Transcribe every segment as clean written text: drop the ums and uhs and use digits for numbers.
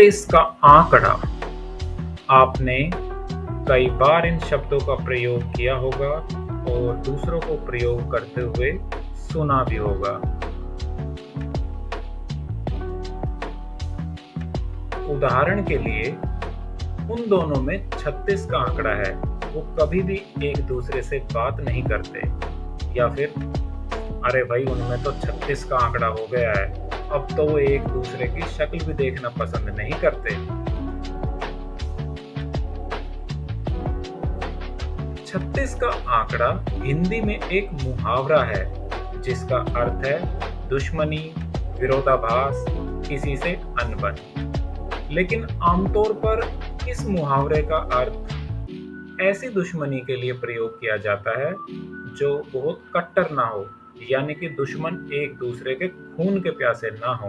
36 का आंकड़ा। आपने कई बार इन शब्दों का प्रयोग किया होगा और दूसरों को प्रयोग करते हुए सुना भी होगा। उदाहरण के लिए उन दोनों में 36 का आंकड़ा है। वो कभी भी एक दूसरे से बात नहीं करते, या फिर अरे भाई उनमें तो 36 का आंकड़ा हो गया है, अब तो वो एक दूसरे की शक्ल भी देखना पसंद नहीं करते। 36 का आंकड़ा हिंदी में एक मुहावरा है जिसका अर्थ है दुश्मनी, विरोधाभास, किसी से अनबन। लेकिन आमतौर पर इस मुहावरे का अर्थ ऐसी दुश्मनी के लिए प्रयोग किया जाता है जो बहुत कट्टर ना हो, यानी कि दुश्मन एक दूसरे के खून के प्यासे ना हो।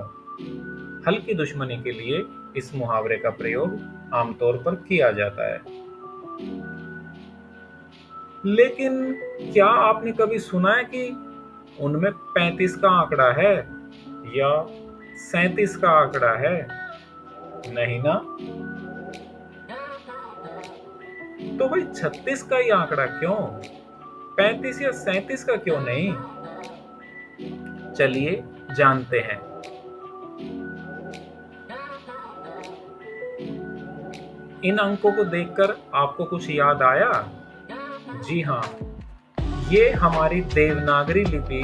हल्की दुश्मनी के लिए इस मुहावरे का प्रयोग आमतौर पर किया जाता है। लेकिन क्या आपने कभी सुना है कि उनमें 35 का आंकड़ा है या 37 का आंकड़ा है? नहीं ना? तो भाई 36 का ही आंकड़ा क्यों? 35 या 37 का क्यों नहीं? चलिए जानते हैं। इन अंकों को देखकर आपको कुछ याद आया? जी हाँ, ये हमारी देवनागरी लिपि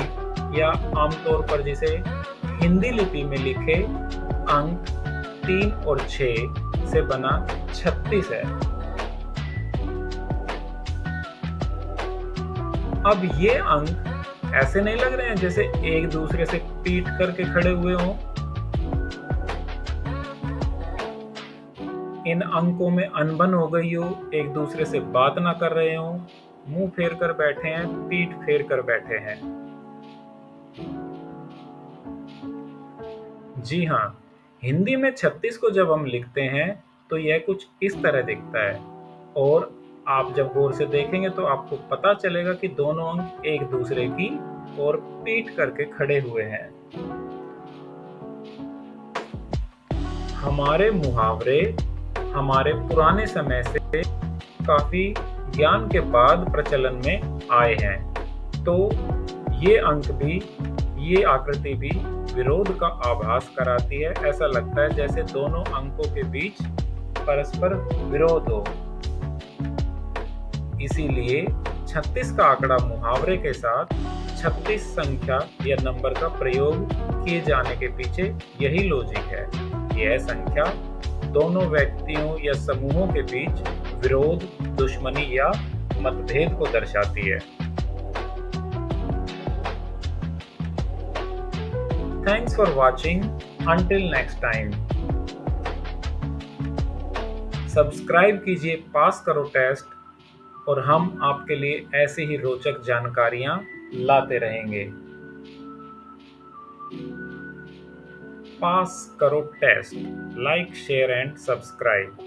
या आमतौर पर जिसे हिंदी लिपि में लिखे अंक 3 और 6 से बना 36 है। अब ये अंक ऐसे नहीं लग रहे हैं जैसे एक दूसरे से पीट करके खड़े हुए हों। इन अंकों में अनबन हो गई हो, एक दूसरे से बात ना कर रहे हो, मुंह फेर कर बैठे हैं, पीठ फेर कर बैठे हैं। जी हाँ, हिंदी में 36 को जब हम लिखते हैं तो यह कुछ इस तरह दिखता है, और आप जब गौर से देखेंगे तो आपको पता चलेगा कि दोनों अंक एक दूसरे की ओर पीठ करके खड़े हुए हैं। हमारे मुहावरे हमारे पुराने समय से काफी ज्ञान के बाद प्रचलन में आए हैं, तो ये अंक भी, ये आकृति भी विरोध का आभास कराती है। ऐसा लगता है जैसे दोनों अंकों के बीच परस्पर विरोध हो। इसीलिए 36 का आंकड़ा मुहावरे के साथ 36 संख्या या नंबर का प्रयोग किए जाने के पीछे यही लॉजिक है। यह संख्या दोनों व्यक्तियों या समूहों के बीच विरोध, दुश्मनी या मतभेद को दर्शाती है। Thanks for watching. Until next time. Subscribe कीजिए पास करो टेस्ट, और हम आपके लिए ऐसी ही रोचक जानकारियां लाते रहेंगे। पास करो test, like, share and subscribe.